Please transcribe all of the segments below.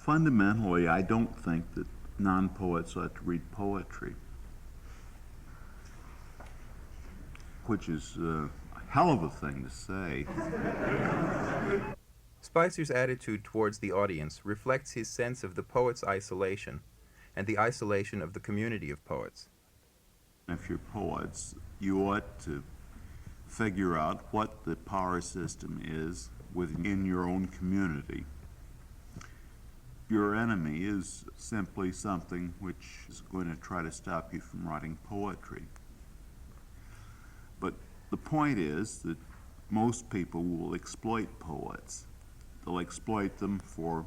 Fundamentally, I don't think that non-poets ought to read poetry, which is a hell of a thing to say. Spicer's attitude towards the audience reflects his sense of the poet's isolation and the isolation of the community of poets. If you're poets, you ought to figure out what the power system is within your own community. Your enemy is simply something which is going to try to stop you from writing poetry. But the point is that most people will exploit poets. They'll exploit them for,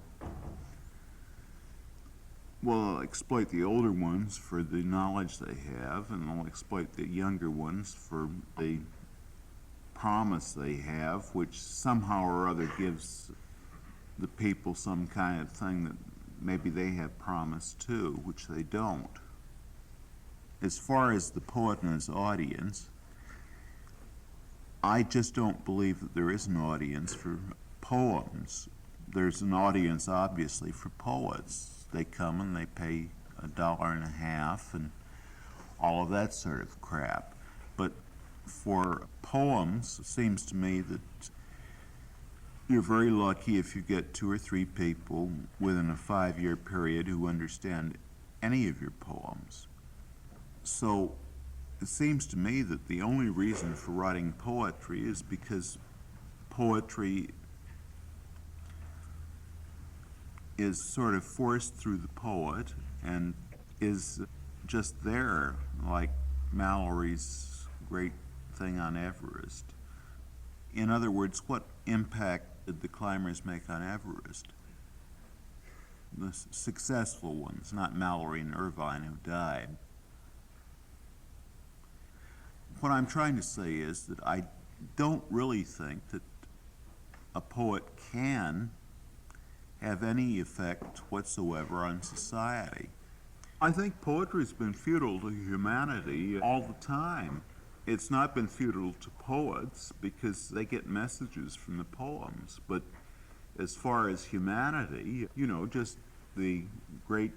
well, they'll exploit the older ones for the knowledge they have, and they'll exploit the younger ones for the promise they have, which somehow or other gives the people some kind of thing that maybe they have promised too, which they don't. As far as the poet and his audience, I just don't believe that there is an audience for poems. There's an audience, obviously, for poets. They come and they pay $1.50 and all of that sort of crap. But for poems, it seems to me that you're very lucky if you get 2 or 3 people within a 5-year period who understand any of your poems. So it seems to me that the only reason for writing poetry is because poetry is sort of forced through the poet and is just there, like Mallory's great thing on Everest. In other words, what impact did the climbers make on Everest? The successful ones, not Mallory and Irvine who died. What I'm trying to say is that I don't really think that a poet can have any effect whatsoever on society. I think poetry's been futile to humanity all the time. It's not been futile to poets because they get messages from the poems, but as far as humanity, just the great,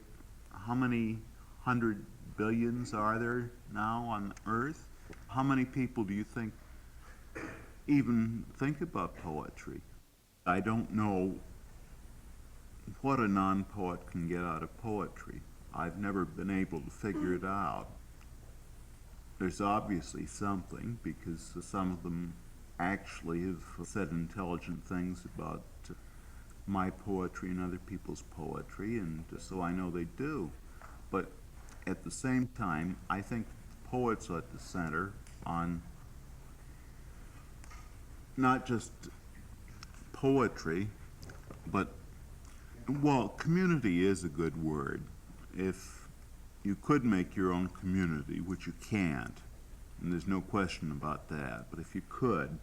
how many 100 billions are there now on Earth? How many people do you think even think about poetry? I don't know what a non-poet can get out of poetry. I've never been able to figure it out. There's obviously something, because some of them actually have said intelligent things about my poetry and other people's poetry, and so I know they do. But at the same time, I think poets are at the center on not just poetry, but, well, community is a good word. If you could make your own community, which you can't, and there's no question about that, but if you could,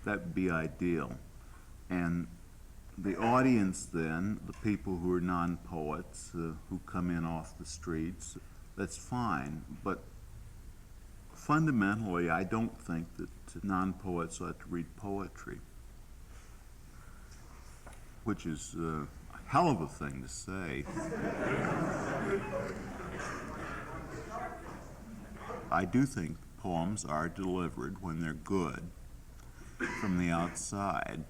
that would be ideal. And the audience then, the people who are non-poets, who come in off the streets, that's fine. But fundamentally, I don't think that non-poets ought to read poetry, which is a hell of a thing to say. I do think poems are delivered when they're good from the outside.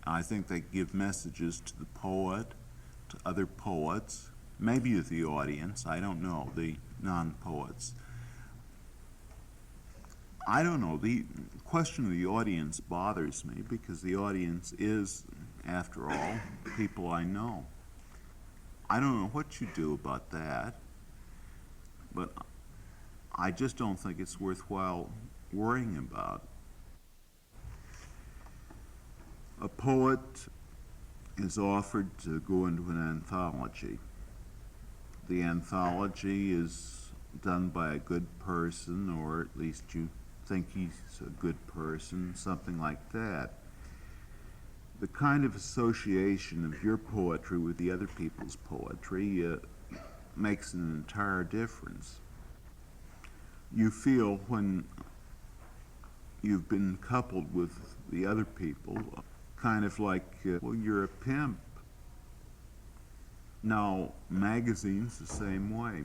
I think they give messages to the poet, to other poets, maybe to the audience, I don't know, the non-poets. I don't know, the question of the audience bothers me because the audience is, after all, people I know. I don't know what you do about that, but I just don't think it's worthwhile worrying about. A poet is offered to go into an anthology. The anthology is done by a good person, or at least you think he's a good person, something like that. The kind of association of your poetry with the other people's poetry makes an entire difference. You feel when you've been coupled with the other people, kind of like, well, you're a pimp. Now, magazines the same way.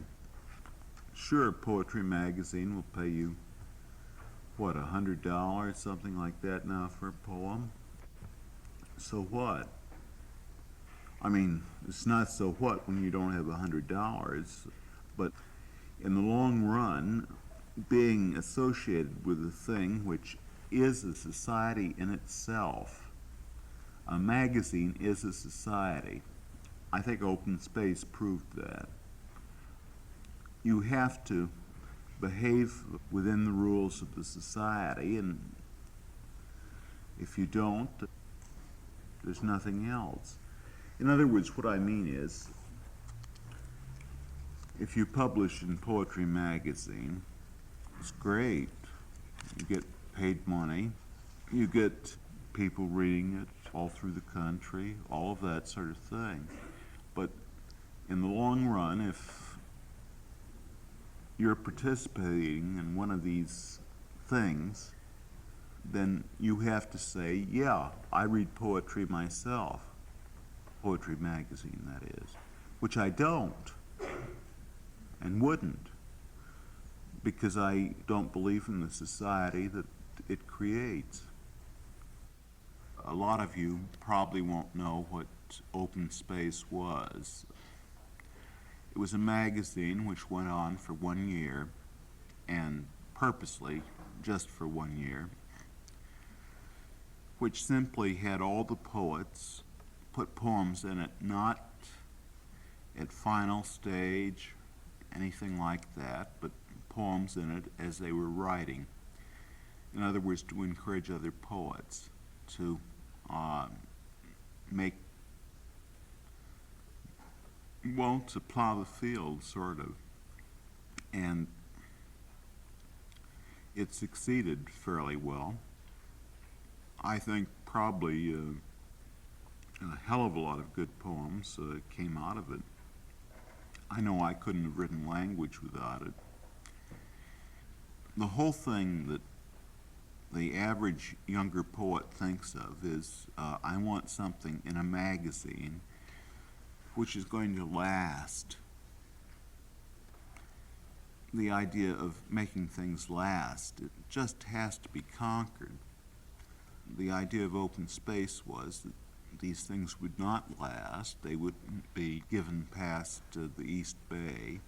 Sure, a poetry magazine will pay you, what, $100, something like that now for a poem? So what? I mean, it's not so what when you don't have $100, but in the long run, being associated with a thing which is a society in itself, a magazine is a society. I think Open Space proved that. You have to behave within the rules of the society, and if you don't, there's nothing else. In other words, what I mean is, if you publish in Poetry Magazine, it's great. You get paid money. You get people reading it all through the country, all of that sort of thing. But in the long run, if you're participating in one of these things, then you have to say, yeah, I read poetry myself. Poetry Magazine, that is. Which I don't, and wouldn't, because I don't believe in the society that it creates. A lot of you probably won't know what Open Space was. It was a magazine which went on for 1 year, and purposely just for 1 year, which simply had all the poets put poems in it, not at final stage, anything like that, but poems in it as they were writing. In other words, to encourage other poets to to plow the field, sort of. And it succeeded fairly well. I think probably a hell of a lot of good poems came out of it. I know I couldn't have written language without it. The whole thing that the average younger poet thinks of is, I want something in a magazine which is going to last. The idea of making things last, it just has to be conquered. The idea of Open Space was that these things would not last. They wouldn't be given past the East Bay.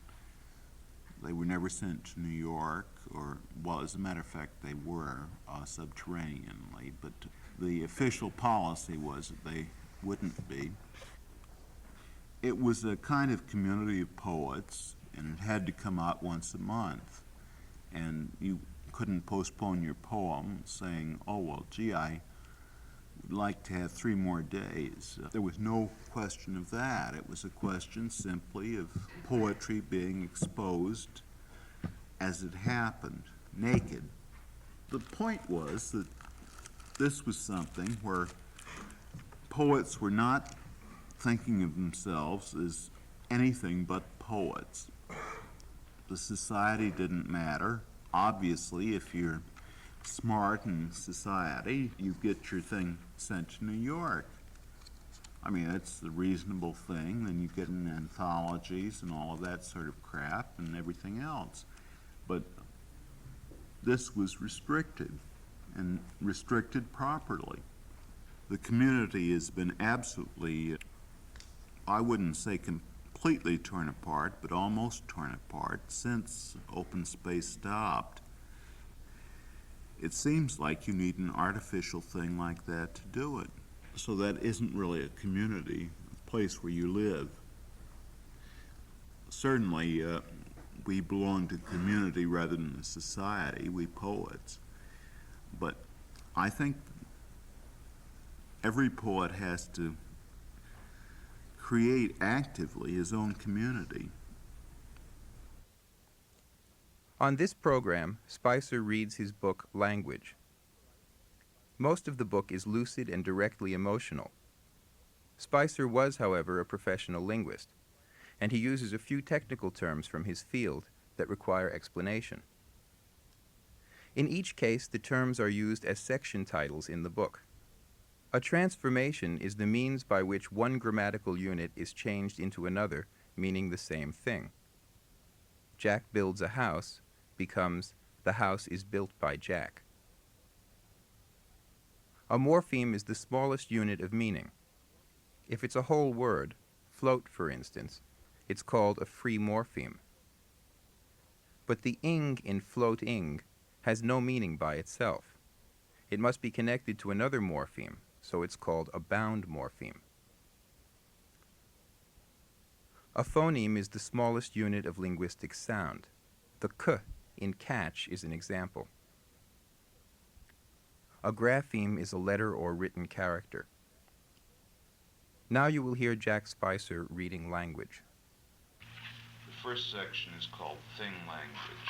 They were never sent to New York, or, well, as a matter of fact, they were subterraneanly, but the official policy was that they wouldn't be. It was a kind of community of poets, and it had to come out once a month. And you couldn't postpone your poem saying, oh, well, gee, I would like to have 3 more days. There was no question of that. It was a question simply of poetry being exposed as it happened, naked. The point was that this was something where poets were not thinking of themselves as anything but poets. The society didn't matter. Obviously, if you're smart in society, you get your thing sent to New York. I mean, that's the reasonable thing. Then you get in anthologies and all of that sort of crap and everything else. But this was restricted, and restricted properly. The community has been absolutely, I wouldn't say completely torn apart, but almost torn apart since Open Space stopped. It seems like you need an artificial thing like that to do it. So that isn't really a community, a place where you live. Certainly, we belong to community rather than a society, we poets. But I think every poet has to create actively his own community. On this program, Spicer reads his book, Language. Most of the book is lucid and directly emotional. Spicer was, however, a professional linguist, and he uses a few technical terms from his field that require explanation. In each case, the terms are used as section titles in the book. A transformation is the means by which one grammatical unit is changed into another, meaning the same thing. Jack builds a house becomes the house is built by Jack. A morpheme is the smallest unit of meaning. If it's a whole word, float for instance, it's called a free morpheme. But the ing in floating has no meaning by itself. It must be connected to another morpheme, so it's called a bound morpheme. A phoneme is the smallest unit of linguistic sound. The k in catch is an example. A grapheme is a letter or written character. Now you will hear Jack Spicer reading language. The first section is called Thing Language.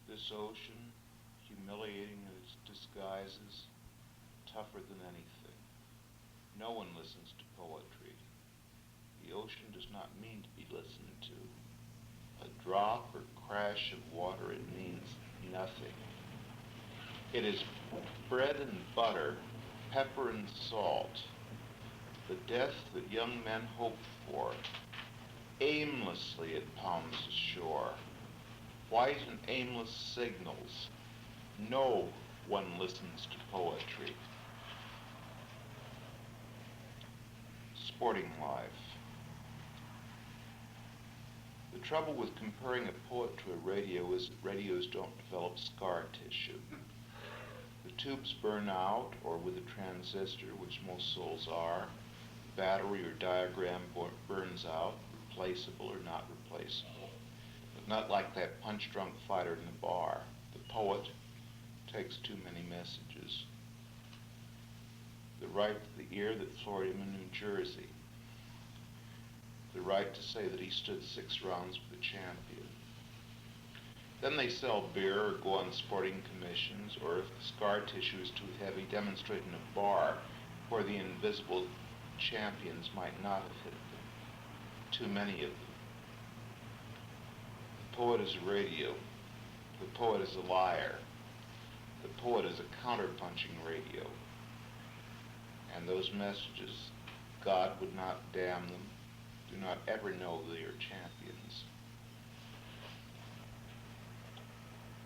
This ocean, humiliating in its disguises, tougher than anything. No one listens to poetry. The ocean does not mean to be listened to. A drop or crash of water, it means nothing. It is bread and butter, pepper and salt, the death that young men hope for. Aimlessly it palms ashore, white and aimless signals. No one listens to poetry. Sporting life. The trouble with comparing a poet to a radio is that radios don't develop scar tissue. The tubes burn out, or with a transistor, which most souls are, battery or diagram burns out, replaceable or not replaceable. But not like that punch-drunk fighter in the bar. The poet takes too many messages. The right to the ear that floored him in New Jersey. The right to say that he stood 6 rounds with a champion. Then they sell beer or go on sporting commissions, or if the scar tissue is too heavy, demonstrate in a bar where the invisible champions might not have hit them. Too many of them. The poet is a radio. The poet is a liar. The poet is a counter-punching radio. And those messages, God would not damn them, do not ever know they are champions.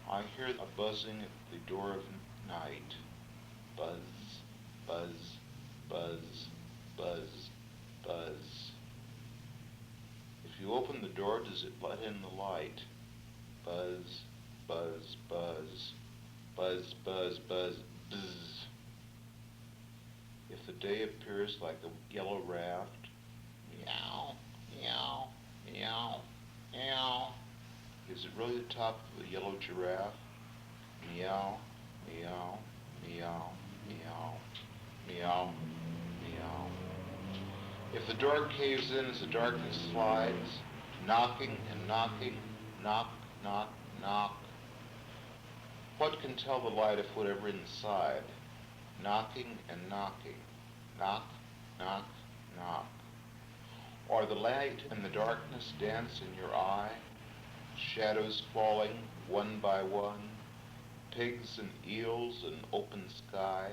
I hear a buzzing at the door of night. Buzz, buzz, buzz, buzz, buzz. If you open the door, does it let in the light? Buzz, buzz, buzz, buzz, buzz, buzz, buzz. If the day appears like a yellow raft, meow, meow, meow, meow. Is it really the top of a yellow giraffe? Meow, meow, meow, meow, meow, meow. If the door caves in as the darkness slides, knocking and knocking, knock, knock, knock. What can tell the light of whatever inside? Knocking and knocking, knock, knock, knock. Or the light and the darkness dance in your eye, shadows falling one by one, pigs and eels in open sky,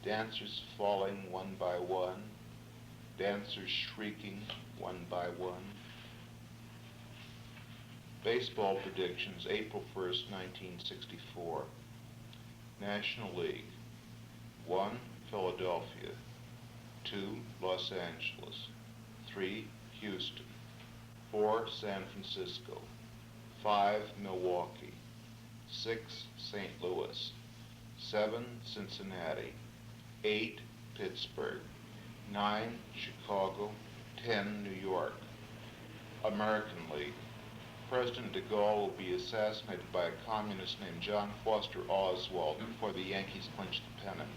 dancers falling one by one, dancers shrieking one by one. Baseball predictions, April 1st, 1964. National League. 1, Philadelphia. 2, Los Angeles. 3, Houston. 4, San Francisco. 5, Milwaukee. 6, St. Louis. 7, Cincinnati. 8, Pittsburgh. 9, Chicago. 10, New York. American League. President de Gaulle will be assassinated by a communist named John Foster Oswald before the Yankees clinch the pennant.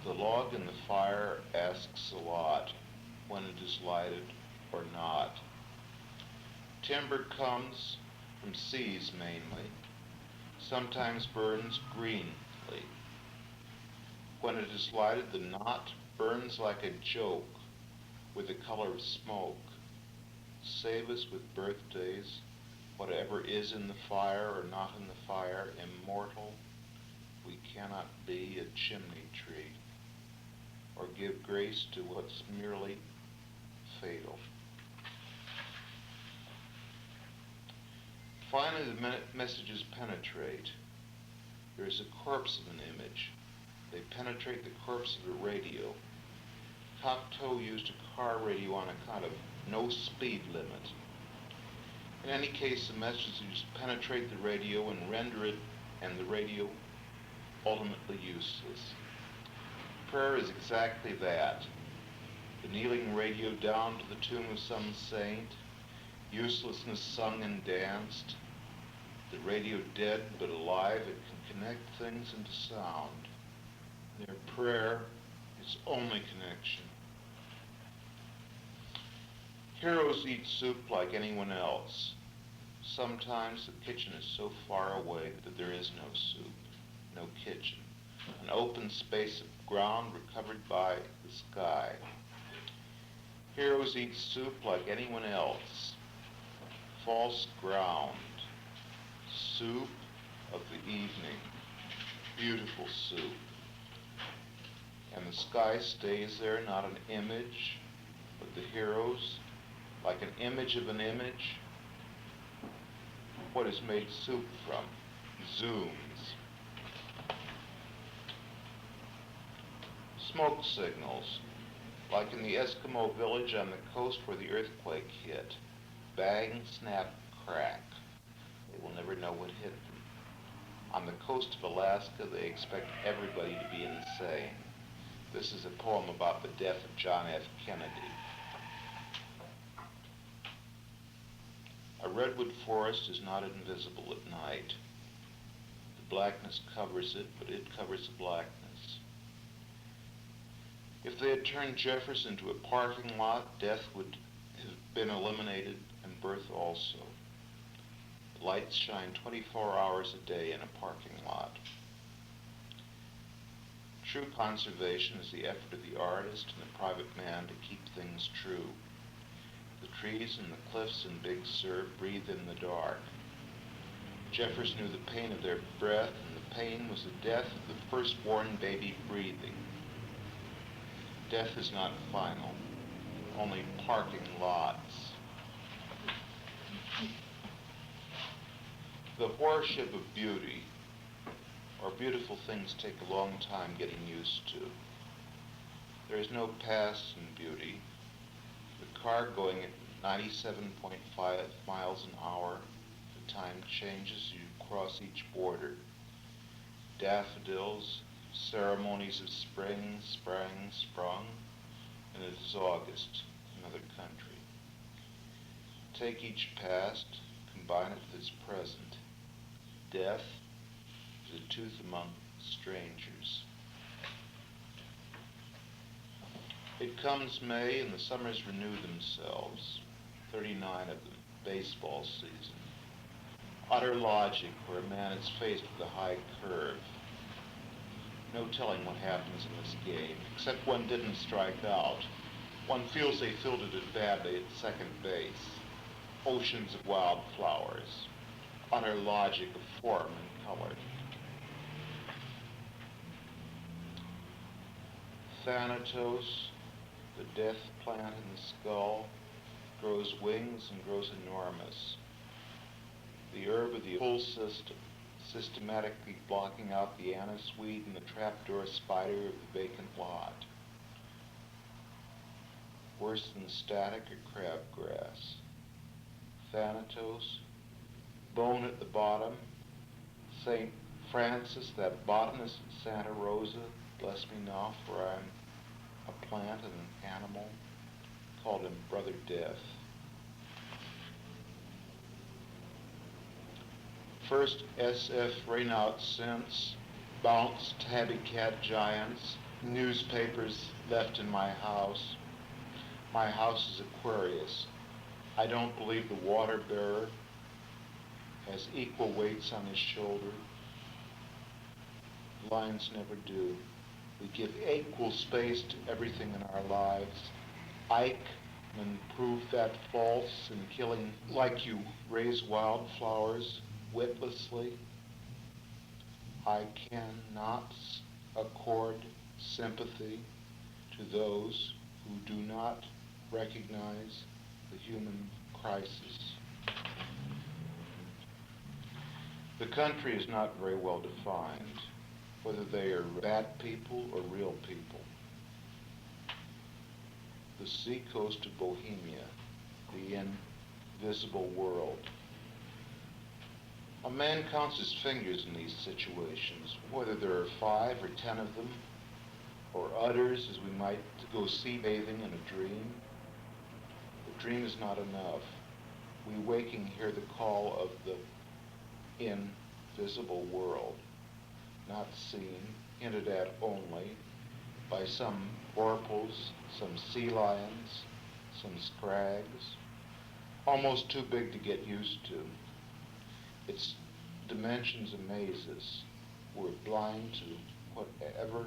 The log in the fire asks a lot, when it is lighted or not. Timber comes from seas mainly, sometimes burns greenly. When it is lighted, the knot burns like a joke with the color of smoke. Save us with birthdays whatever is in the fire or not in the fire, immortal, we cannot be a chimney tree or give grace to what's merely fatal. Finally, the messages penetrate. There is a corpse of an image. They penetrate the corpse of a radio. Cocteau used a car radio on account of no speed limit. In any case, the messages penetrate the radio and render it and the radio ultimately useless. Prayer is exactly that. The kneeling radio down to the tomb of some saint, uselessness sung and danced, the radio dead but alive, it can connect things into sound. Their prayer is only connection. Heroes eat soup like anyone else. Sometimes the kitchen is so far away that there is no soup, no kitchen, an open space of ground recovered by the sky. Heroes eat soup like anyone else. False ground. Soup of the evening. Beautiful soup. And the sky stays there, not an image, but the heroes, like an image of an image. What is made soup from? Zooms. Smoke signals, like in the Eskimo village on the coast where the earthquake hit. Bang, snap, crack. They will never know what hit them. On the coast of Alaska, they expect everybody to be insane. This is a poem about the death of John F. Kennedy. A redwood forest is not invisible at night. The blackness covers it, but it covers the blackness. If they had turned Jefferson into a parking lot, death would have been eliminated and birth also. The lights shine 24 hours a day in a parking lot. True conservation is the effort of the artist and the private man to keep things true. The trees and the cliffs in Big Sur breathe in the dark. Jefferson knew the pain of their breath, and the pain was the death of the firstborn baby breathing. Death is not final, only parking lots. The worship of beauty, or beautiful things, take a long time getting used to. There is no past in beauty. The car going at 97.5 miles an hour, the time changes, you cross each border. Daffodils, ceremonies of spring, sprung, and it is August, another country. Take each past, combine it with its present. Death is a tooth among strangers. It comes May and the summers renew themselves, 39 of them, baseball season. Utter logic where a man is faced with a high curve. No telling what happens in this game, except one didn't strike out. One feels they fielded it badly at second base. Oceans of wildflowers. Utter logic of form and color. Thanatos, the death plant in the skull, grows wings and grows enormous. The herb of the whole system, systematically blocking out the anise weed and the trapdoor spider of the vacant lot. Worse than static or crabgrass. Thanatos, bone at the bottom. St. Francis, that botanist at Santa Rosa, bless me now, for I'm a plant and an animal, called him Brother Death. First SF Raynaud since, bounced tabby cat giants, newspapers left in my house. My house is Aquarius. I don't believe the water bearer has equal weights on his shoulder. Lions never do. We give equal space to everything in our lives. Ike, and prove that false and killing like you raise wildflowers witlessly? I cannot accord sympathy to those who do not recognize the human crisis. The country is not very well defined, whether they are bad people or real people. The seacoast of Bohemia, the invisible world. A man counts his fingers in these situations, whether there are 5 or 10 of them, or others as we might go sea bathing in a dream. The dream is not enough. We waking hear the call of the invisible world, not seen, hinted at only by some vorpals, some sea lions, some scrags, almost too big to get used to. Its dimensions amaze us. We're blind to whatever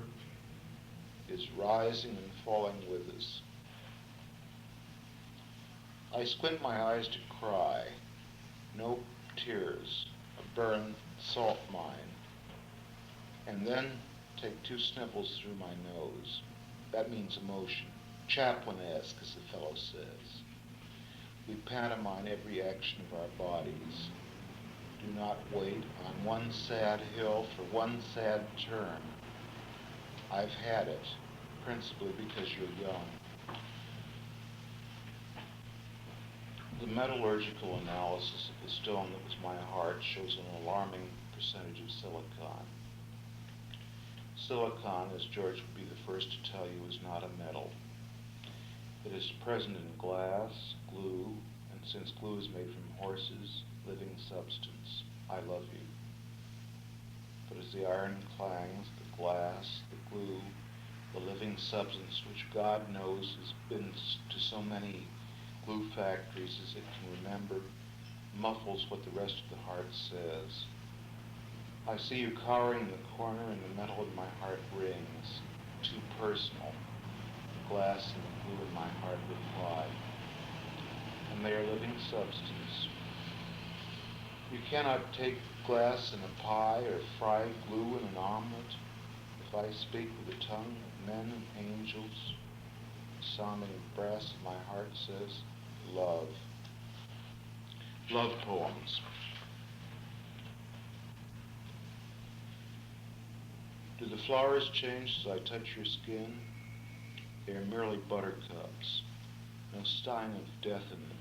is rising and falling with us. I squint my eyes to cry. No tears, a burned salt mine. And then take 2 sniffles through my nose. That means emotion. Chaplain-esque, as the fellow says. We pantomime every action of our bodies. Do not wait on one sad hill for one sad turn. I've had it, principally because you're young. The metallurgical analysis of the stone that was my heart shows an alarming percentage of silicon. Silicon, as George would be the first to tell you, is not a metal. It is present in glass, glue, and since glue is made from horses, living substance. I love you. But as the iron clangs, the glass, the glue, the living substance, which God knows has been to so many glue factories as it can remember, muffles what the rest of the heart says. I see you cowering in the corner and the metal of my heart rings. Too personal. The glass and the glue in my heart reply. And they are living substance. You cannot take glass in a pie or fry glue in an omelet. If I speak with the tongue of men and angels, the sounding of brass in my heart says, love. Love poems. Do the flowers change as I touch your skin? They are merely buttercups, no sign of death in them.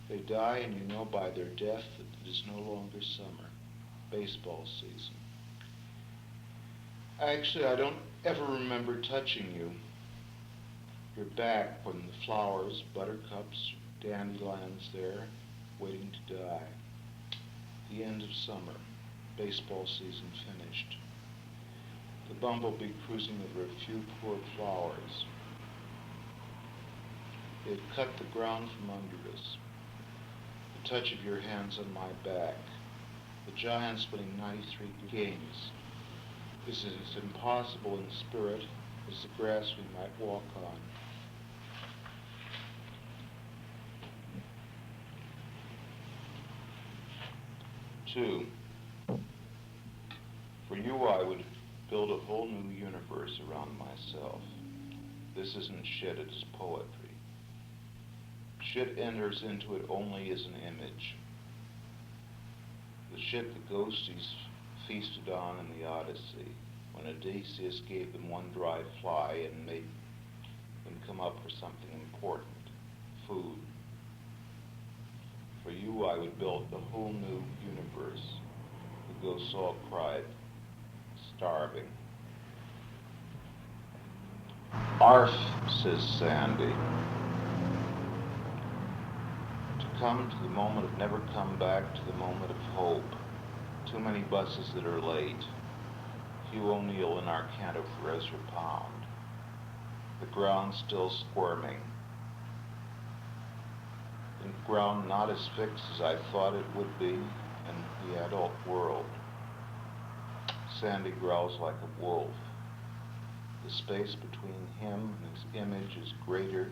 They die and you know by their death that it is no longer summer, baseball season. Actually, I don't ever remember touching you. Your back when the flowers, buttercups, dandelions there, waiting to die. The end of summer, baseball season finished. The bumblebee cruising over a few poor flowers. They had cut the ground from under us. The touch of your hands on my back. The Giants winning 93 games is as impossible in spirit as the grass we might walk on. Two, for you I would build a whole new universe around myself. This isn't shit, it's poetry. Shit enters into it only as an image. The shit the ghosties feasted on in the Odyssey, when Odysseus gave them one dry fly and made them come up for something important, food. For you I would build a whole new universe. The ghosts all cried, starving. Arf, says Sandy. To come to the moment of never come back to the moment of hope. Too many buses that are late. Hugh O'Neill in our canto for Ezra Pound. The ground still squirming. The ground not as fixed as I thought it would be in the adult world. Sandy growls like a wolf. The space between him and his image is greater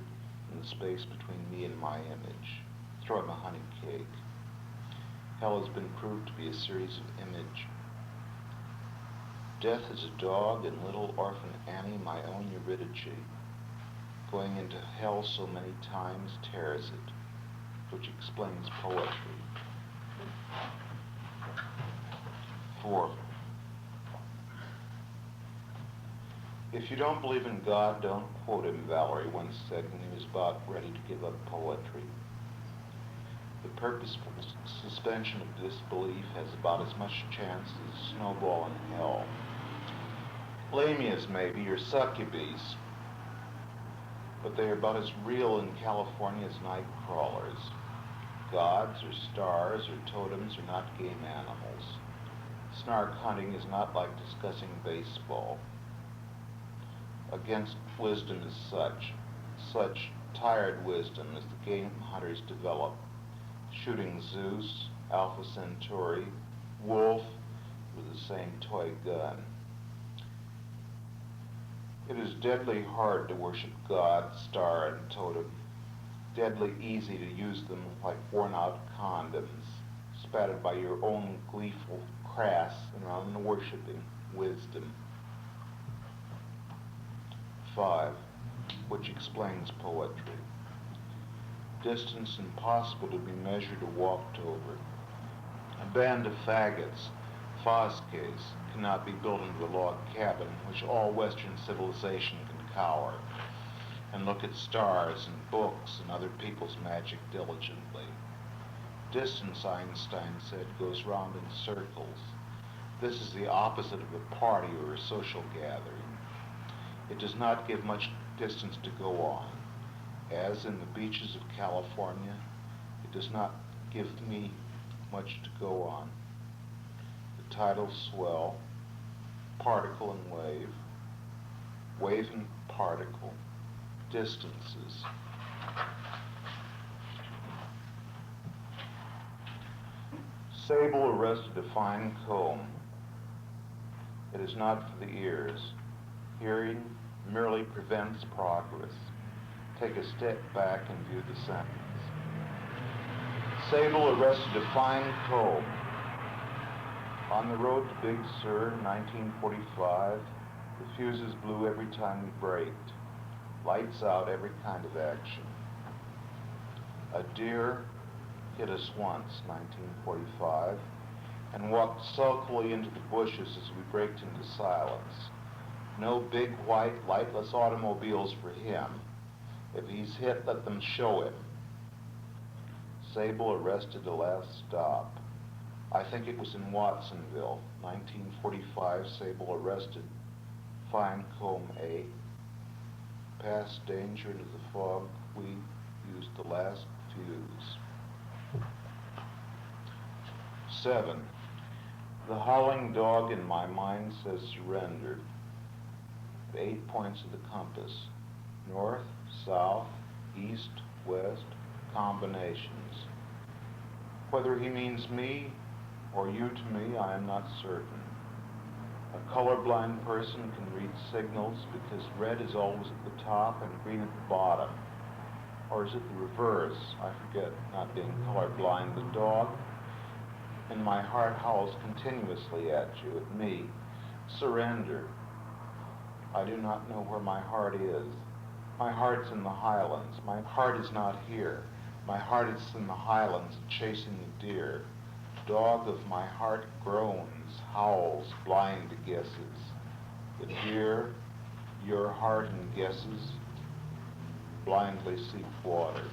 in the space between me and my image. Throw him a honey cake. Hell has been proved to be a series of image. Death is a dog, and little orphan Annie, my own Eurydice, going into hell so many times tears it, which explains poetry. 4. If you don't believe in God, don't quote him, Valerie once said when he was about ready to give up poetry. The purposeful suspension of disbelief has about as much chance as a snowball in hell. Lamias, maybe, or succubes, but they are about as real in California as night crawlers. Gods or stars or totems are not game animals. Snark hunting is not like discussing baseball. Against wisdom is such tired wisdom as the game hunters develop, shooting Zeus, Alpha Centauri, Wolf with the same toy gun. It is deadly hard to worship God, star, and totem, deadly easy to use them like worn-out condoms, spattered by your own gleeful, crass, and unworshipping wisdom. 5. Which explains poetry. Distance impossible to be measured or walked over. A band of faggots, Fosques, cannot be built into a log cabin which all Western civilization can cower and look at stars and books and other people's magic diligently. Distance, Einstein said, goes round in circles. This is the opposite of a party or a social gathering. It does not give much distance to go on. As in the beaches of California, it does not give me much to go on. The tidal swell, particle and wave and particle, distances. Sable arrested a fine comb. It is not for the ears. Hearing merely prevents progress. Take a step back and view the sentence. Sable arrested a fine comb. On the road to Big Sur, 1945, the fuses blew every time we braked. Lights out every kind of action. A deer hit us once, 1945, and walked sulkily into the bushes as we braked into silence. No big, white, lightless automobiles for him. If he's hit, let them show him. Sable arrested the last stop. I think it was in Watsonville, 1945. Sable arrested fine comb A. Past danger into the fog, we used the last fuse. 7. The howling dog in my mind says surrender. The 8 points of the compass: north, south, east, west, combinations. Whether he means me or you to me, I am not certain. A colorblind person can read signals because red is always at the top and green at the bottom. Or is it the reverse? I forget, not being colorblind. The dog in my heart howls continuously at you, at me. Surrender. I do not know where my heart is. My heart's in the highlands. My heart is not here. My heart is in the highlands chasing the deer. Dog of my heart groans, howls, blind to guesses. The deer, your heart and guesses, blindly seek water.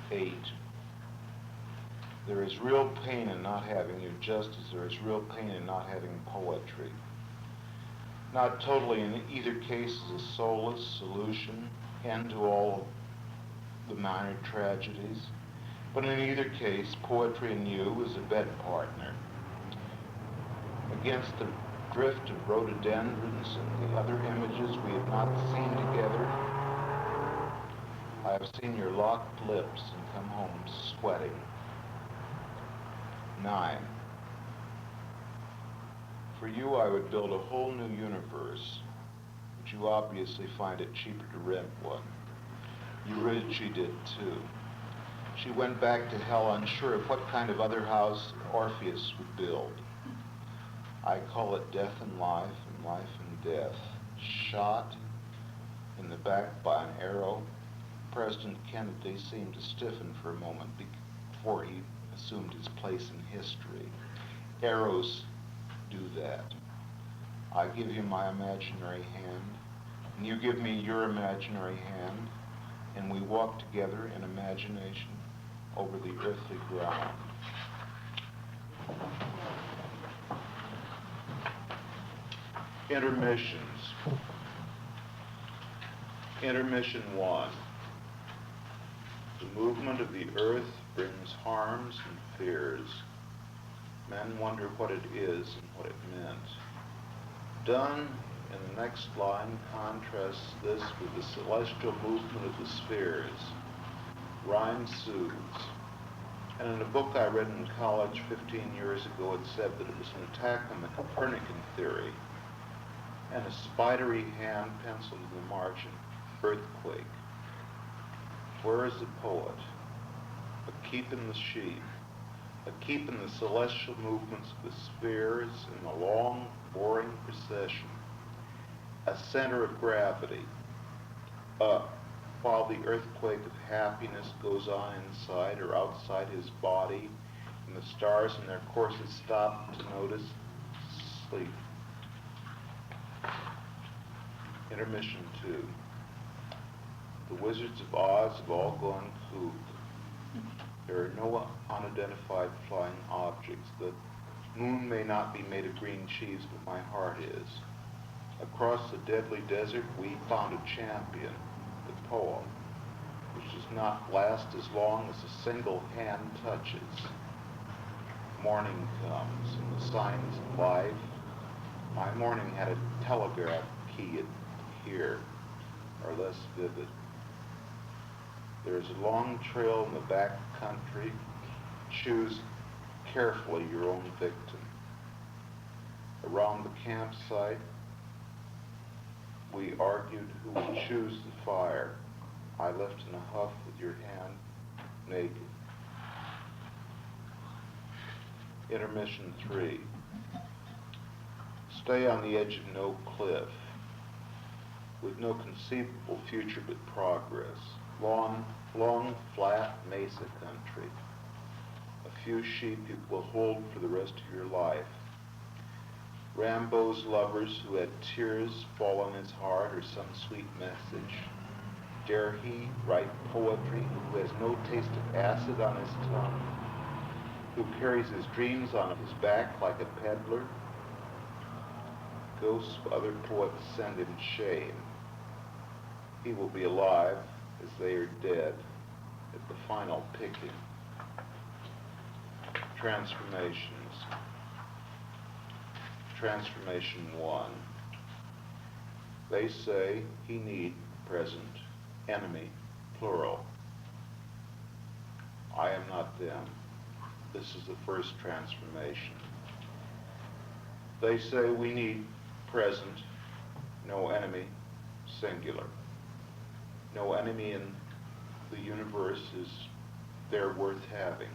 8. There is real pain in not having you, just as there is real pain in not having poetry. Not totally in either case is a soulless solution, end to all the minor tragedies, but in either case, poetry and you is a bed partner. Against the drift of rhododendrons and the other images we have not seen together, I have seen your locked lips and come home sweating. 9. For you, I would build a whole new universe, but you obviously find it cheaper to rent one. Eurydice did too. She went back to hell unsure of what kind of other house Orpheus would build. I call it death and life and death. Shot in the back by an arrow, President Kennedy seemed to stiffen for a moment before he assumed his place in history. Arrows do that. I give you my imaginary hand, and you give me your imaginary hand, and we walk together in imagination over the earthly ground. Intermissions. Intermission 1. The movement of the earth brings harms and fears. Men wonder what it is and what it meant. Donne in the next line contrasts this with the celestial movement of the spheres. Rhyme soothes. And in a book I read in college 15 years ago, it said that it was an attack on the Copernican theory, and a spidery hand penciled in the margin, earthquake. Where is the poet? A keep in the sheep, a keep in the celestial movements of the spheres in the long, boring procession, a center of gravity, up, while the earthquake of happiness goes on inside or outside his body, and the stars in their courses stop to notice, sleep. Intermission 2. The Wizards of Oz have all gone kook. There are no unidentified flying objects. The moon may not be made of green cheese, but my heart is. Across the deadly desert, we found a champion, the poem, which does not last as long as a single hand touches. Morning comes, and the signs of life. My morning had a telegraph key here, are less vivid. There's a long trail in the back country. Choose carefully your own victim. Around the campsite, we argued who would choose the fire. I left in a huff with your hand naked. Intermission 3. Stay on the edge of no cliff, with no conceivable future but progress. Long, flat mesa country. A few sheep you will hold for the rest of your life. Rambo's lovers who had tears fall on his heart or some sweet message. Dare he write poetry who has no taste of acid on his tongue, who carries his dreams on his back like a peddler? Ghosts of other poets send him shame. He will be alive as they are dead at the final picking. Transformations. Transformation 1. They say he need, present, enemy, plural. I am not them. This is the first transformation. They say we need, present, no enemy, singular. No enemy in the universe is there worth having.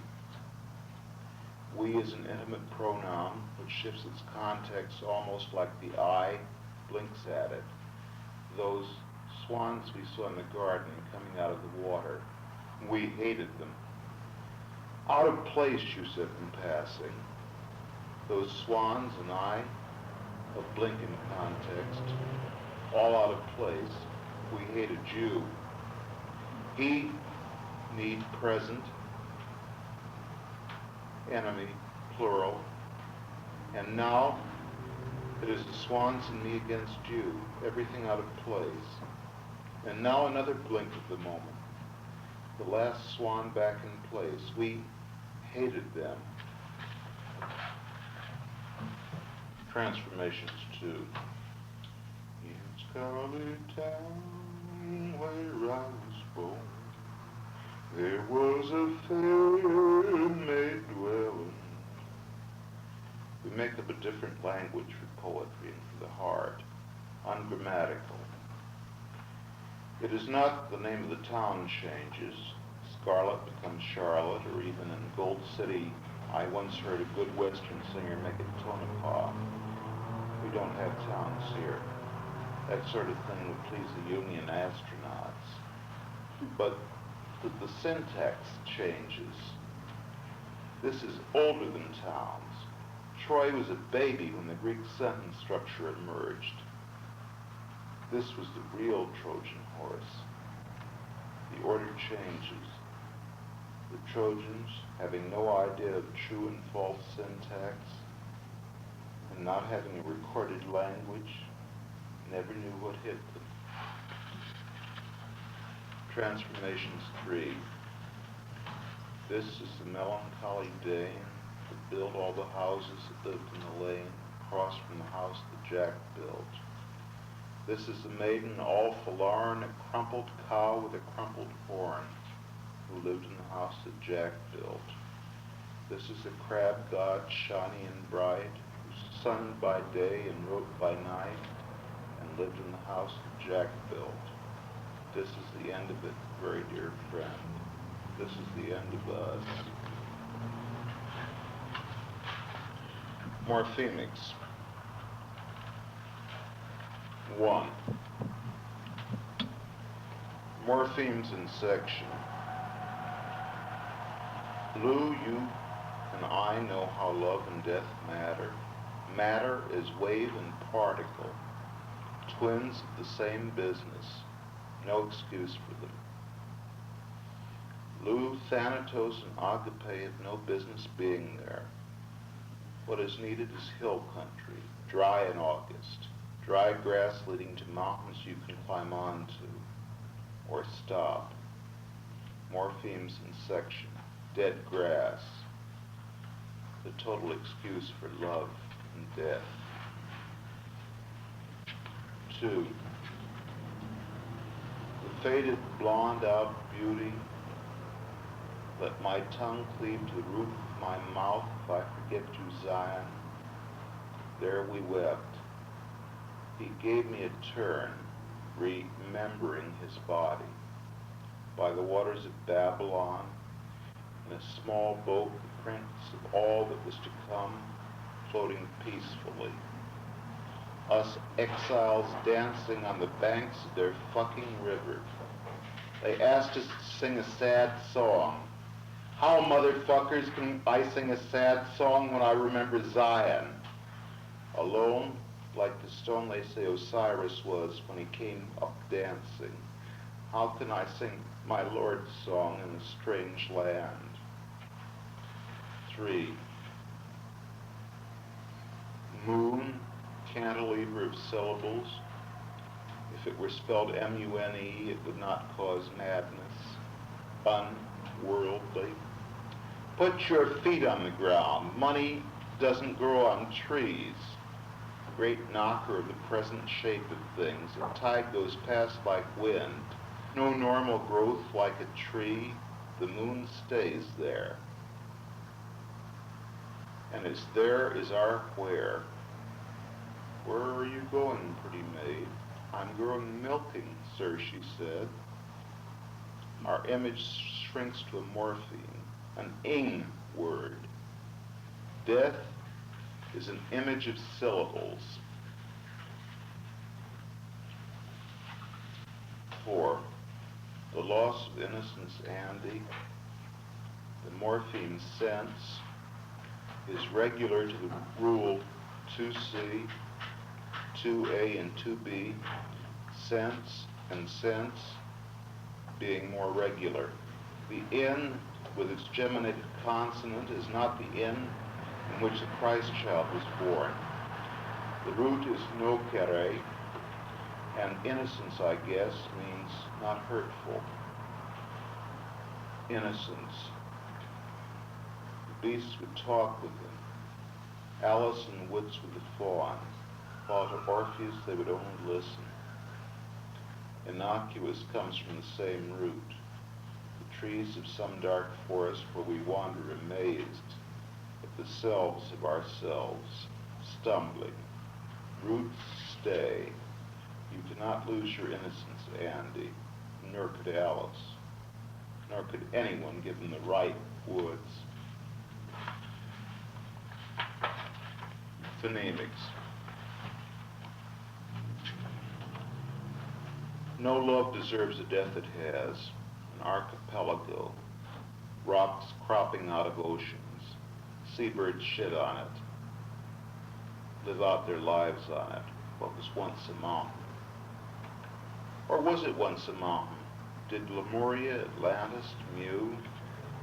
We is an intimate pronoun which shifts its context almost like the eye blinks at it. Those swans we saw in the garden coming out of the water, we hated them. Out of place, you said in passing. Those swans and I, a blink in context, all out of place. We hated you. He need present, enemy, plural. And now it is the swans and me against you, everything out of place. And now another blink of the moment. The last swan back in place. We hated them. Transformations 2. In Scarlet Town where I was born, there was a fair maid dwelling. We make up a different language for poetry and for the heart, ungrammatical. It is not the name of the town changes. Scarlet becomes Charlotte, or even in Gold City, I once heard a good Western singer make it Tonopah. We don't have towns here. That sort of thing would please the Union astronauts. But the syntax changes. This is older than towns. Troy was a baby when the Greek sentence structure emerged. This was the real Trojan horse. The order changes. The Trojans, having no idea of true and false syntax, and not having a recorded language, never knew what hit them. Transformations 3. This is the melancholy Dane that built all the houses that lived in the lane, across from the house that Jack built. This is the maiden all forlorn, a crumpled cow with a crumpled horn, who lived in the house that Jack built. This is the crab god, shiny and bright, who sunned by day and wrote by night, and lived in the house that Jack built. This is the end of it, very dear friend. This is the end of us. Morphemics. 1. Morphemes in section. Lou, you and I know how love and death matter. Matter is wave and particle, twins of the same business. No excuse for them. Lou, Thanatos, and Agape have no business being there. What is needed is hill country, dry in August, dry grass leading to mountains you can climb onto, or stop. Morphemes in section, dead grass, the total excuse for love and death. 2. The faded blonde-out beauty, let my tongue cleave to the roof of my mouth if I forget you, Zion. There we wept. He gave me a turn, remembering his body. By the waters of Babylon, in a small boat, the prince of all that was to come, floating peacefully. Us exiles dancing on the banks of their fucking river. They asked us to sing a sad song. How, motherfuckers, can I sing a sad song when I remember Zion? Alone, like the stone they say Osiris was when he came up dancing. How can I sing my Lord's song in a strange land? 3. Moon, cantilever of syllables. If it were spelled M-U-N-E, it would not cause madness. Unworldly. Put your feet on the ground. Money doesn't grow on trees. Great knocker of the present shape of things. A tide goes past like wind. No normal growth like a tree. The moon stays there. And as there is our where. Where are you going, pretty maid? I'm growing milking, sir, she said. Our image shrinks to a morpheme, an ing word. Death is an image of syllables. 4. The loss of innocence, Andy. The morpheme sense is regular to the rule 2C, 2A, and 2B, sense and sense being more regular. The in with its geminated consonant is not the in which the Christ child was born. The root is nocere, and innocence, I guess, means not hurtful. Innocence. The beasts would talk with him. Alice in the woods with the fawn. While to Orpheus they would only listen. Innocuous comes from the same root. The trees of some dark forest where we wander amazed at the selves of ourselves, stumbling. Roots stay. You cannot lose your innocence, Andy. nor could Alice, nor could anyone given the right woods. Phonemics. No love deserves the death it has. An archipelago, rocks cropping out of oceans, seabirds shit on it, live out their lives on it, what was once a mountain. Or was it once a mountain? Did Lemuria, Atlantis, Mu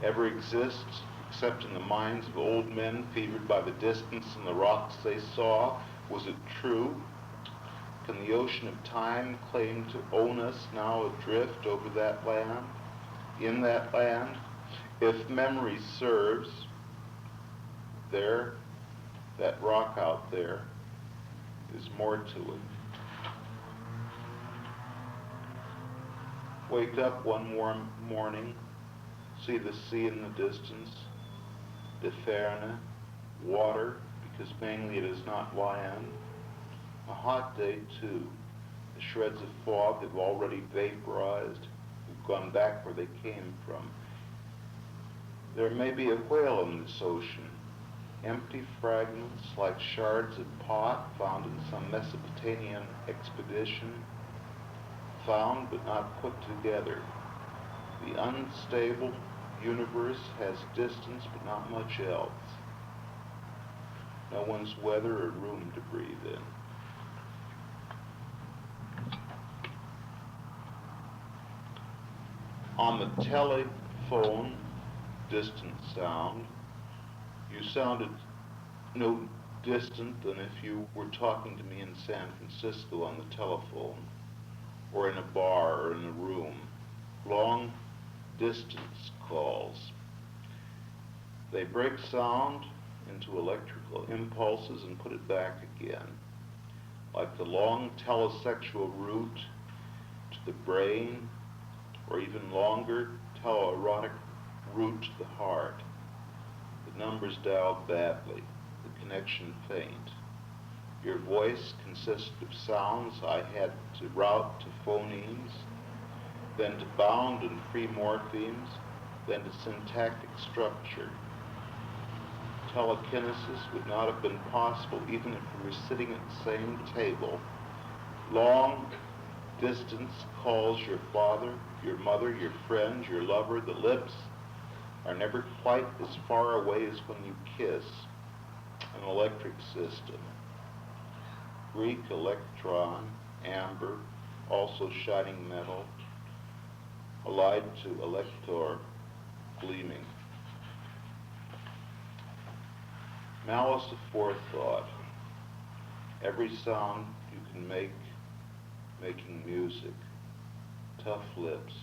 ever exist except in the minds of old men fevered by the distance and the rocks they saw? Was it true? Can the ocean of time claim to own us now adrift over that land, in that land? If memory serves, there, that rock out there, is more to it. Wake up one warm morning, see the sea in the distance, Deferne, water, because mainly it is not land. A hot day too. The shreds of fog have already vaporized, have gone back where they came from. There may be a whale in this ocean, empty fragments like shards of pot found in some Mesopotamian expedition, found but not put together. The unstable universe has distance but not much else. No one's weather or room to breathe in. On the telephone, distant sound, you sounded no distant than if you were talking to me in San Francisco on the telephone, or in a bar or in a room. Long distance calls. They break sound into electrical impulses and put it back again, like the long telesexual route to the brain, or even longer teleerotic route to the heart. The numbers dialed badly, the connection faint. Your voice consisted of sounds I had to route to phonemes, then to bound and free morphemes, then to syntactic structure. Telekinesis would not have been possible even if we were sitting at the same table. Long distance calls your father, your mother, your friend, your lover. The lips are never quite as far away as when you kiss. An electric system. Greek electron, amber, also shining metal, allied to elector, gleaming. Malice of forethought. Every sound you can make, making music. Tough lips.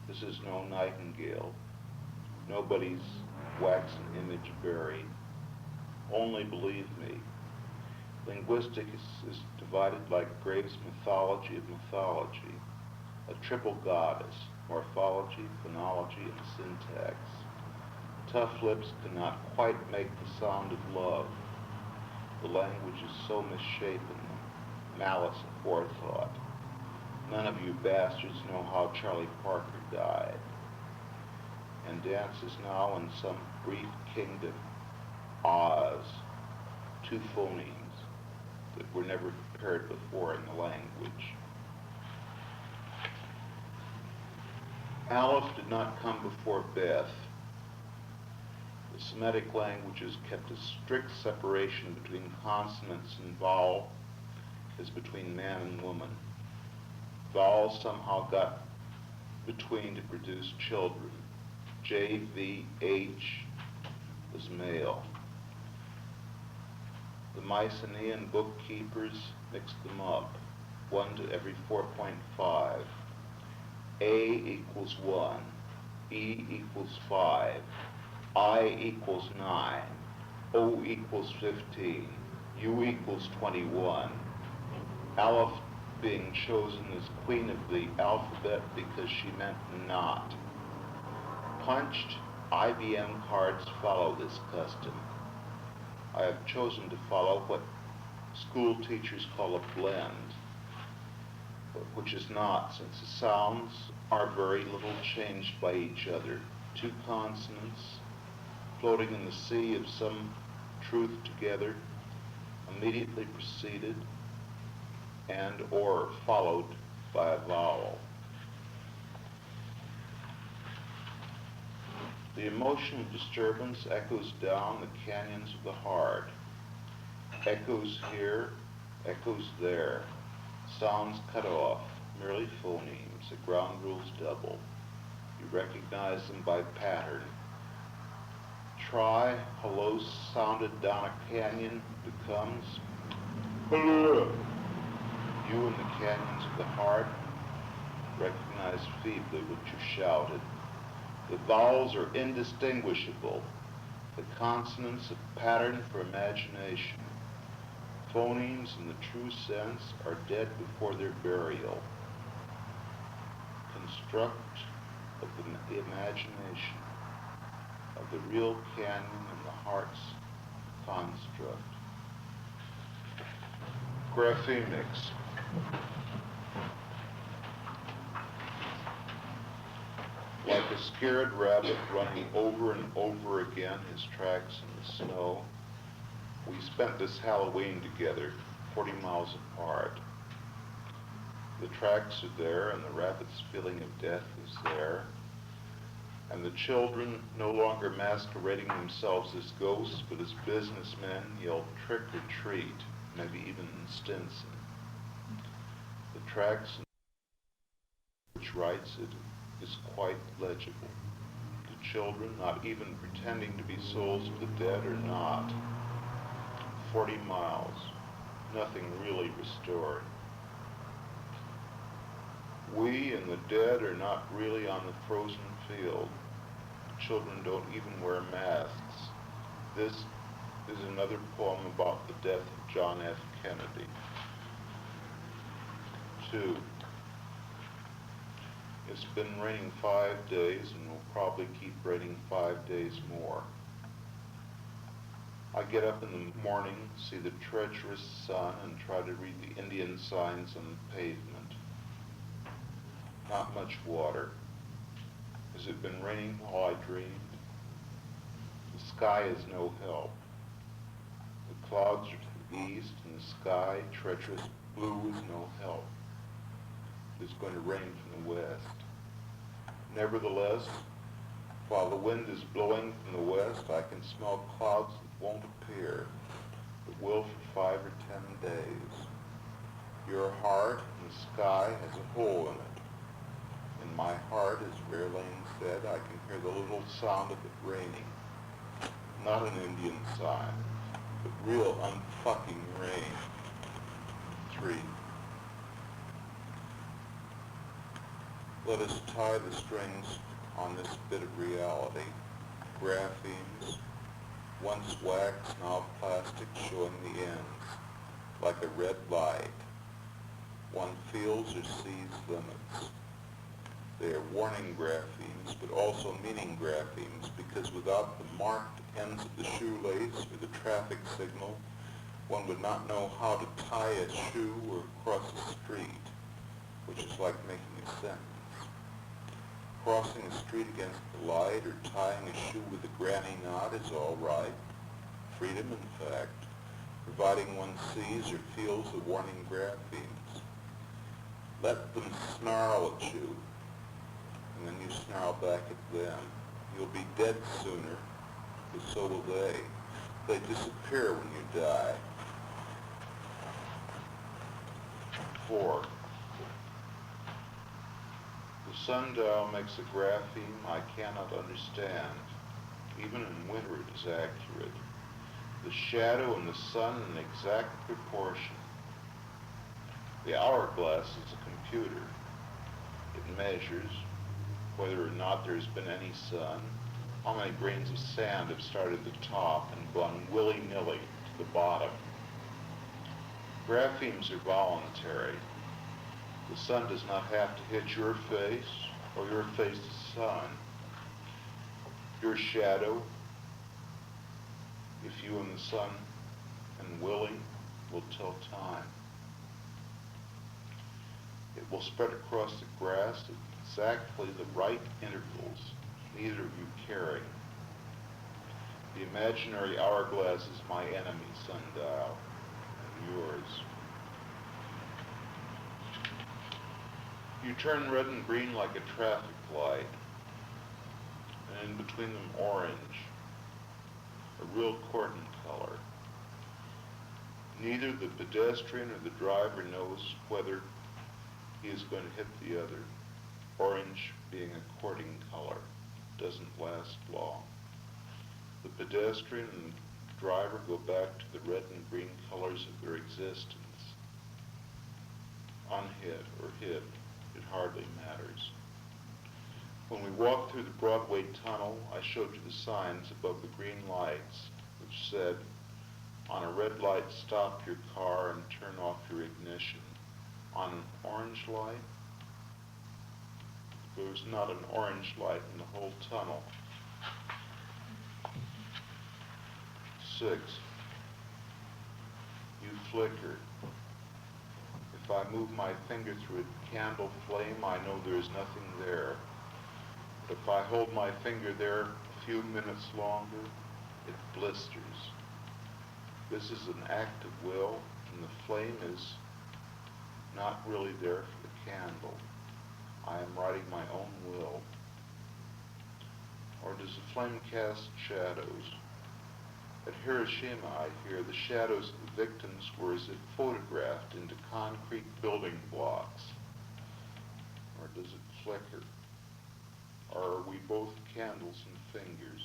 This is no nightingale. Nobody's waxen image buried. Only believe me. Linguistics is divided like Graves' mythology of mythology, a triple goddess, morphology, phonology, and syntax. Tough lips cannot quite make the sound of love. The language is so misshapen. Malice of forethought. None of you bastards know how Charlie Parker died, and dances now in some brief kingdom, Oz, two phonemes that were never prepared before in the language. Aleph did not come before Beth. The Semitic languages kept a strict separation between consonants and vowel as between man and woman. Vowels somehow got between to produce children. JVH was male. The Mycenaean bookkeepers mixed them up, 1 to every 4.5. A equals 1, E equals 5, I equals 9, O equals 15, U equals 21. Aleph being chosen as queen of the alphabet because she meant not. Punched IBM cards follow this custom. I have chosen to follow what school teachers call a blend. which is not, since the sounds are very little changed by each other. Two consonants floating in the sea of some truth together, immediately preceded and or followed by a vowel. The emotional disturbance echoes down the canyons of the heart. Echoes here, echoes there. Sounds cut off, merely phonemes. The ground rules double. You recognize them by pattern. Try, hello sounded down a canyon becomes hello. You in the canyons of the heart recognize feebly what you shouted. The vowels are indistinguishable. The consonants a pattern for imagination. Phonemes in the true sense are dead before their burial. Construct of the imagination of the real canyon and the heart's construct. Graphemics. Like a scared rabbit running over and over again his tracks in the snow, we spent this Halloween together, 40 miles apart. The tracks are there, and the rabbit's feeling of death is there, and the children, no longer masquerading themselves as ghosts, but as businessmen, yell trick or treat, maybe even in Stinson. The tracks which writes it is quite legible. The children, not even pretending to be souls of the dead, are not. 40 miles, nothing really restored. We and the dead are not really on the frozen field. The children don't even wear masks. This is another poem about the death of John F. Kennedy. 2. It's been raining 5 days and will probably keep raining 5 days more. I get up in the morning, see the treacherous sun, and try to read the Indian signs on the pavement. Not much water. Has it been raining while I dreamed? The sky is no help. The clouds are to the east, and the sky, treacherous blue, is no help. It's going to rain from the west. Nevertheless, while the wind is blowing from the west, I can smell clouds that won't appear, but will for 5 or 10 days. Your heart in the sky has a hole in it. In my heart, as Verlaine said, I can hear the little sound of it raining. Not an Indian sign, but real unfucking rain. 3. Let us tie the strings on this bit of reality. Graphemes, once wax, now plastic, showing the ends, like a red light. One feels or sees limits. They are warning graphemes, but also meaning graphemes, because without the marked ends of the shoelace or the traffic signal, one would not know how to tie a shoe or cross a street, which is like making a sentence. Crossing a street against the light or tying a shoe with a granny knot is all right. Freedom, in fact, providing one sees or feels the warning graphemes. Let them snarl at you, and then you snarl back at them. You'll be dead sooner, but so will they. They disappear when you die. 4. The sundial makes a grapheme I cannot understand. Even in winter it is accurate. The shadow and the sun in exact proportion. The hourglass is a computer. It measures whether or not there's been any sun, how many grains of sand have started at the top and gone willy-nilly to the bottom. Graphemes are voluntary. The sun does not have to hit your face or your face the sun. Your shadow, if you and the sun and willing, will tell time. It will spread across the grass at exactly the right intervals, neither of you caring. The imaginary hourglass is my enemy, sundial, and yours. You turn red and green like a traffic light, and in between them orange, a real courting color. Neither the pedestrian or the driver knows whether he is going to hit the other. Orange, being a courting color, doesn't last long. The pedestrian and the driver go back to the red and green colors of their existence. Unhit or hit, it hardly matters. When we walked through the Broadway tunnel, I showed you the signs above the green lights, which said, on a red light, stop your car and turn off your ignition. On an orange light, there was not an orange light in the whole tunnel. 6, you flicker. If I move my finger through a candle flame, I know there is nothing there. But if I hold my finger there a few minutes longer, it blisters. This is an act of will, and the flame is not really there for the candle. I am writing my own will. Or does the flame cast shadows? At Hiroshima, I hear the shadows of the victims were as if photographed into concrete building blocks. Or does it flicker? Or are we both candles and fingers?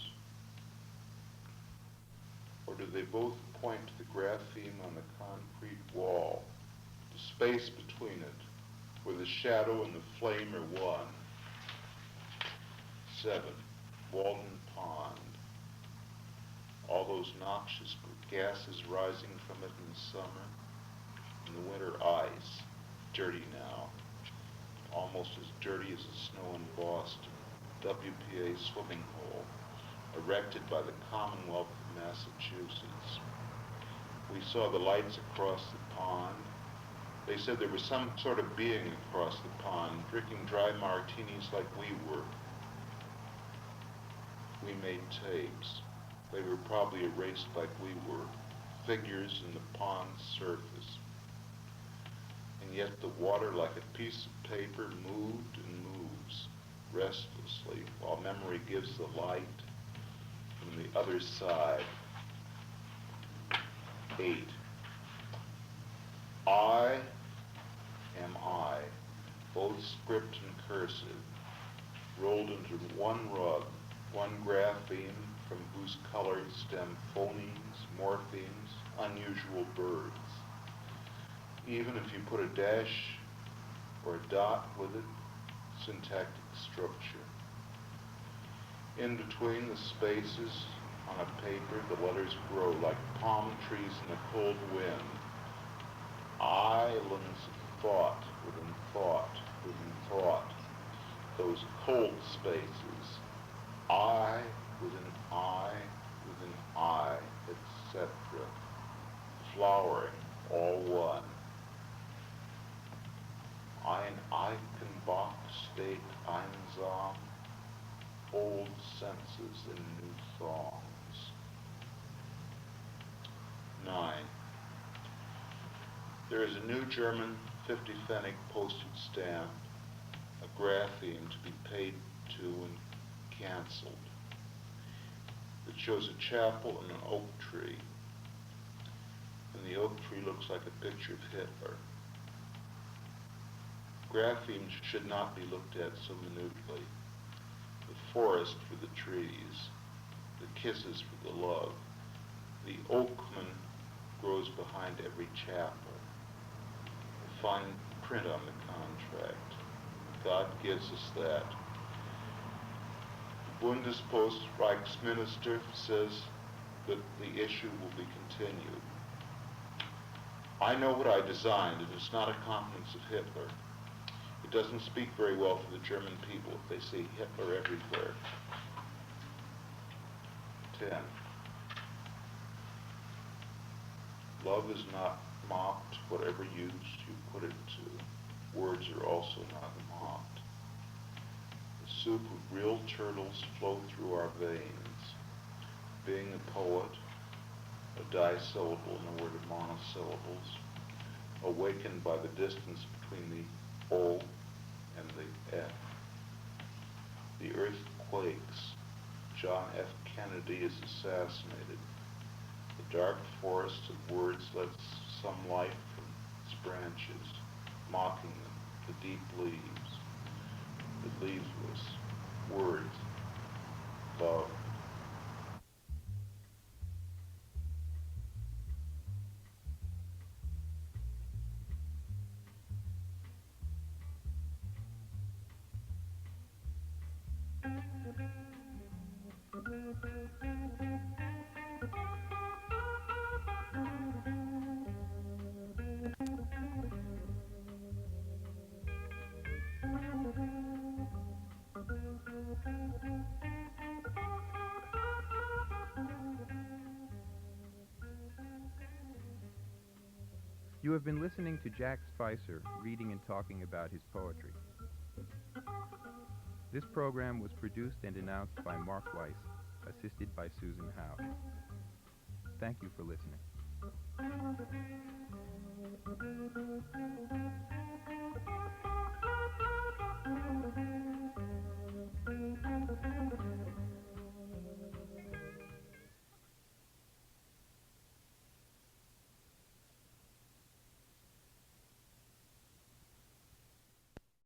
Or do they both point to the grapheme on the concrete wall, the space between it, where the shadow and the flame are one? 7, Walden Pond. All those noxious gases rising from it in the summer. In the winter, ice, dirty now, almost as dirty as the snow in Boston. WPA swimming hole, erected by the Commonwealth of Massachusetts. We saw the lights across the pond. They said there was some sort of being across the pond, drinking dry martinis like we were. We made tapes. They were probably erased like we were, figures in the pond's surface. And yet the water, like a piece of paper, moved and moves restlessly, while memory gives the light from the other side. 8, I am I, both script and cursive, rolled into one rug, one grapheme from whose colors stem phonemes, morphemes, unusual birds. Even if you put a dash or a dot with it, syntactic structure. In between the spaces on a paper, the letters grow like palm trees in the cold wind. Islands of thought within thought within thought. Those cold spaces. I within I within I, etc. Flowering, all one. Ein Eichenbach state einsam, old senses in new songs. 9. There is a new German 50 pfennig postage stamp, a grapheme to be paid to and canceled. It shows a chapel and an oak tree, and the oak tree looks like a picture of Hitler. Graphemes should not be looked at so minutely. The forest for the trees, the kisses for the love. The oakman grows behind every chapel. The fine print on the contract. God gives us that. The Bundespost Reichsminister says that the issue will be continued. I know what I designed, and it's not a countenance of Hitler. It doesn't speak very well for the German people if they see Hitler everywhere. 10. Love is not mocked, whatever use you put it to. Words are also not mocked. The soup of real turtles flow through our veins. Being a poet, a dissyllable in a word of monosyllables, awakened by the distance between the O and the F. The earth quakes. John F. Kennedy is assassinated. The dark forest of words lets some light from its branches, mocking them, the deep leaves. It leaves us words, love. You have been listening to Jack Spicer reading and talking about his poetry. This program was produced and announced by Mark Weiss, assisted by Susan Howe. Thank you for listening.